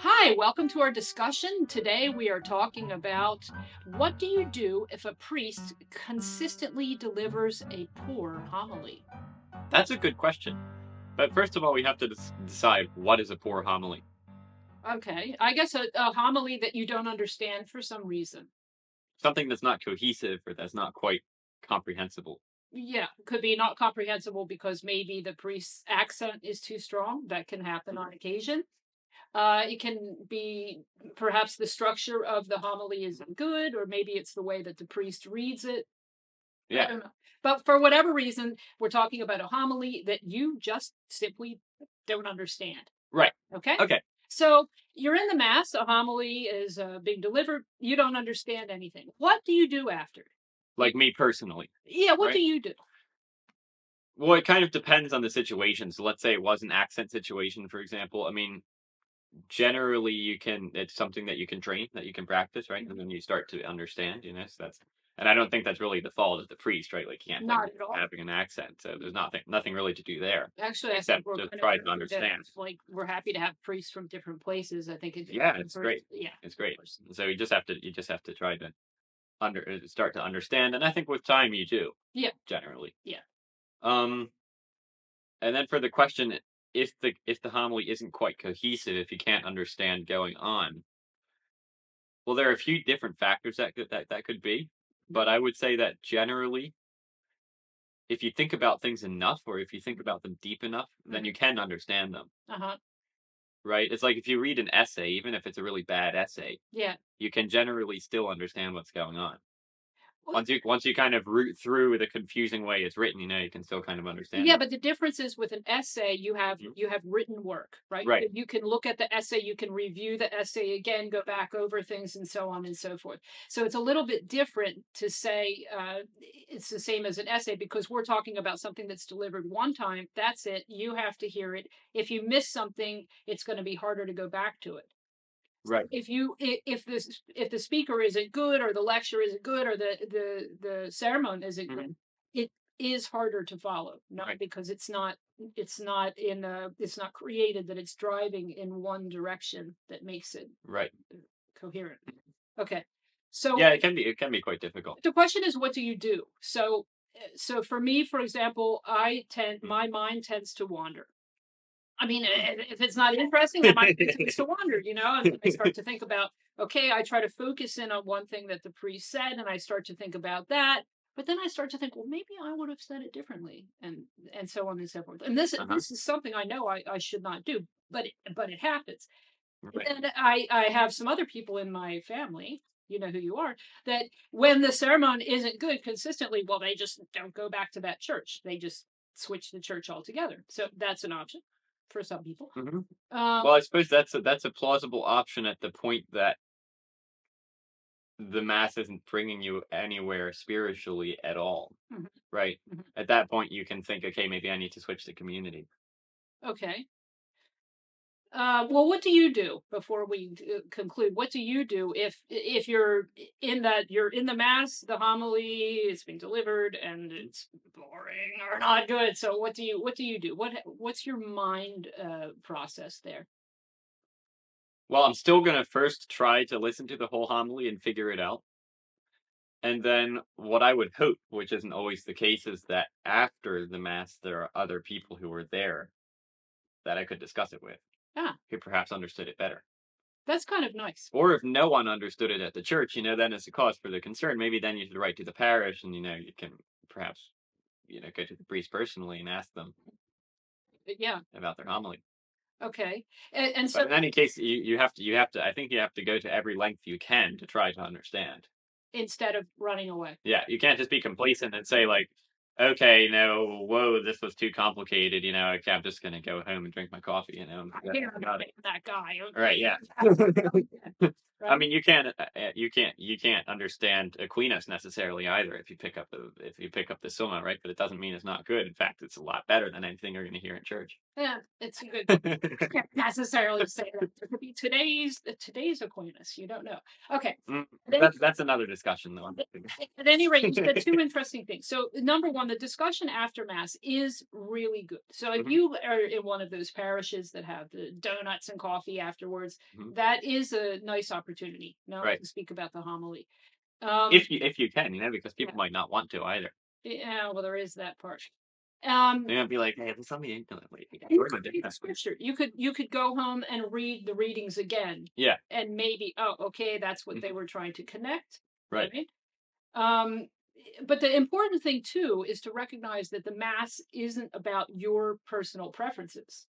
Hi, welcome to our discussion. Today we are talking about what do you do if a priest consistently delivers a poor homily? That's a good question. But first of all, we have to decide what is a poor homily. Okay, I guess a homily that you don't understand for some reason. Something that's not cohesive or that's not quite comprehensible. Yeah, could be not comprehensible because maybe the priest's accent is too strong. That can happen on occasion. It can be perhaps the structure of the homily isn't good, or maybe it's the way that the priest reads it. I Yeah, don't know. But for whatever reason, we're talking about a homily that you just simply don't understand. right. Okay? Okay. So you're in the Mass, a homily is being delivered, you don't understand anything. What do you do after? You, Like me personally, yeah, what do right? you do? Well, it kind of depends on the situation. So let's say it was an accent situation, for example. I mean, generally it's something that you can train, that you can practice, right? And then you start to understand, so and I don't think that's really the fault of the priest, right? Like, you can't blame Not him at for all. having an accent. So there's nothing really to do there Actually, I think except we're to kind of try to happy that, understand. like, we're happy to have priests from different places. I think Yeah, it's first, great. yeah, It's of great. course. So you just have to try to start to understand, and I think with time you do Yeah, generally. yeah. Um, and then for the question, if the homily isn't quite cohesive, if you can't understand going on, well, there are a few different factors that could be, but I would say that generally, if you think about things enough, or if you think about them deep enough, then Mm-hmm. you can understand them. Uh-huh. Right? It's like if you read an essay, even if it's a really bad essay, Yeah. you can generally still understand what's going on. Well, Once you kind of root through the confusing way it's written, you can still kind of understand yeah, it. but the difference is with an essay, Mhm. you have written work, right? Right. You can look at the essay, you can review the essay again, go back over things, and so on and so forth. So it's a little bit different to say it's the same as an essay because we're talking about something that's delivered one time. That's it. You have to hear it. If you miss something, it's going to be harder to go back to it. Right. If the speaker isn't good, or the lecture isn't good, or the sermon isn't Mhm. good, it is harder to follow. Not Right. because it's not created that it's driving in one direction that makes it Right. coherent. Okay, so Yeah, it can be quite difficult. the question is, what do you do? So for me, for example, Mm. my mind tends to wander. I mean, if it's not interesting, that might be tends to wander, and I start to think about, okay, I try to focus in on one thing that the priest said, and I start to think about that. But then I start to think, well, maybe I would have said it differently, and so on and so forth. And Uh-huh. this is something I know I should not do, but it happens. Right. And I have some other people in my family, you know who you are, that when the sermon isn't good consistently, well, they just don't go back to that church. They just switch the church altogether. So that's an option for some people. Mhm. Um, Well, I suppose that's a plausible option at the point that the mass isn't bringing you anywhere spiritually at all, mhm, right? mhm. At that point, you can think, okay, maybe I need to switch to community. Okay. Well, what do you do before we conclude? What do you do if you're in the mass, the homily is being delivered, and it's boring or not good? So what do you do? What's your mind process there? Well, I'm still gonna first try to listen to the whole homily and figure it out. And then what I would hope, which isn't always the case, is that after the mass, there are other people who were there that I could discuss it with, Ah, who perhaps understood it better. that's kind of nice. Or if no one understood it at the church, then it's a cause for the concern. Maybe then you should write to the parish, and you can perhaps go to the priest personally and ask them Yeah. about their homily. Okay. And But so in any case, you have to. I think you have to go to every length you can to try to understand. instead of running away. Yeah, you can't just be complacent and say like, "Okay, no, whoa, this was too complicated." Okay, I'm just gonna go home and drink my coffee. And I forget can't all about it. that guy. All right, yeah. I Right? mean, you can't understand Aquinas necessarily either if you pick up the Summa, right? But it doesn't mean it's not good. In fact, it's a lot better than anything you're going to hear in church. Yeah, it's a good. Can't necessarily say that. It could be today's Aquinas. You don't know. Okay. That's another discussion, though. At any rate, you said two interesting things. So, number one, the discussion after Mass is really good. So, if you are in one of those parishes that have the donuts and coffee afterwards, that is a nice opportunity. Now, Right. to speak about the homily. If you can, because people might not want to either. Yeah, well, there is that part. They might be like, "Hey, there's something infinitely." Scripture. You could go home and read the readings again. Yeah. And maybe, okay, that's what they were trying to connect. Right. But the important thing too is to recognize that the Mass isn't about your personal preferences,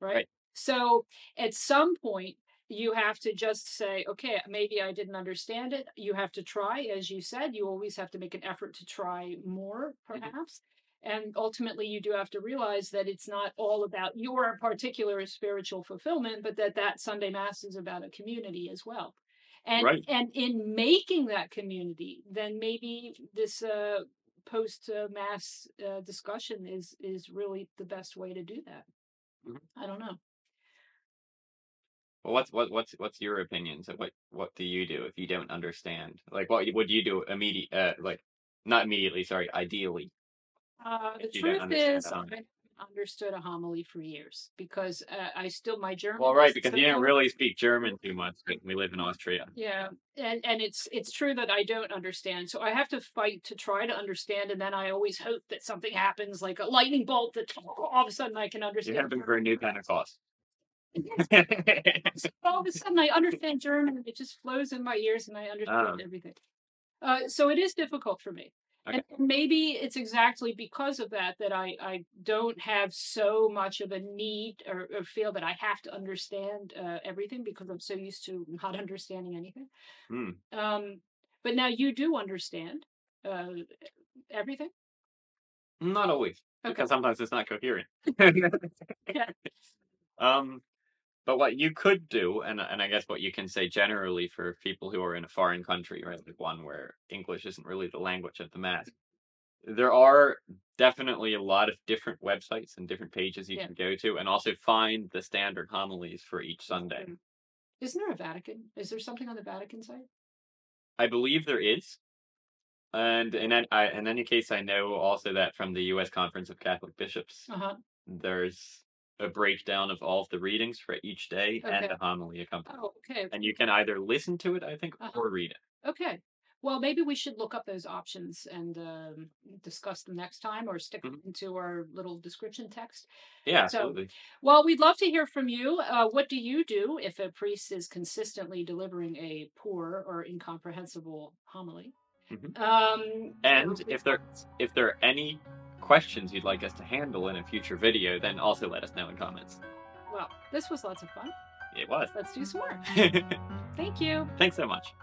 right? So at some point you have to just say, okay, maybe I didn't understand it. You have to try, as you said, you always have to make an effort to try more, perhaps. And ultimately, you do have to realize that it's not all about your particular spiritual fulfillment, but that Sunday Mass is about a community as well. And in making that community, then maybe this post Mass discussion is really the best way to do that. I don't know. Well, what's your opinion? So what do you do if you don't understand? Like, what would you do not immediately, sorry, ideally? The truth is, I haven't understood a homily for years because my German. Well, right, because you don't really speak German too much. We live in Austria. Yeah, and it's true that I don't understand, so I have to fight to try to understand, and then I always hope that something happens, like a lightning bolt, that all of a sudden I can understand. You're hoping for a new Pentecost. All of a sudden I understand German, it just flows in my ears, and I understand everything. So it is difficult for me. Okay. And maybe it's exactly because of that I don't have so much of a need or feel that I have to understand everything, because I'm so used to not understanding anything. But now you do understand everything? Not always, because sometimes it's not coherent. But what you could do, and I guess what you can say generally for people who are in a foreign country, right, like one where English isn't really the language of the Mass, there are definitely a lot of different websites and different pages you can go to, and also find the standard homilies for each Sunday. Isn't there a Vatican? Is there something on the Vatican site? I believe there is. And in any case, I know also that from the U.S. Conference of Catholic Bishops, there's a breakdown of all of the readings for each day and a homily accompaniment. Oh, okay. And you can either listen to it, I think, or read it. Okay. Well, maybe we should look up those options and discuss them next time, or stick them into our little description text. Yeah, absolutely. Well, we'd love to hear from you. What do you do if a priest is consistently delivering a poor or incomprehensible homily? And if there are any questions you'd like us to handle in a future video, then also let us know in comments. Well, this was lots of fun. It was. Let's do some more. Thank you. Thanks so much.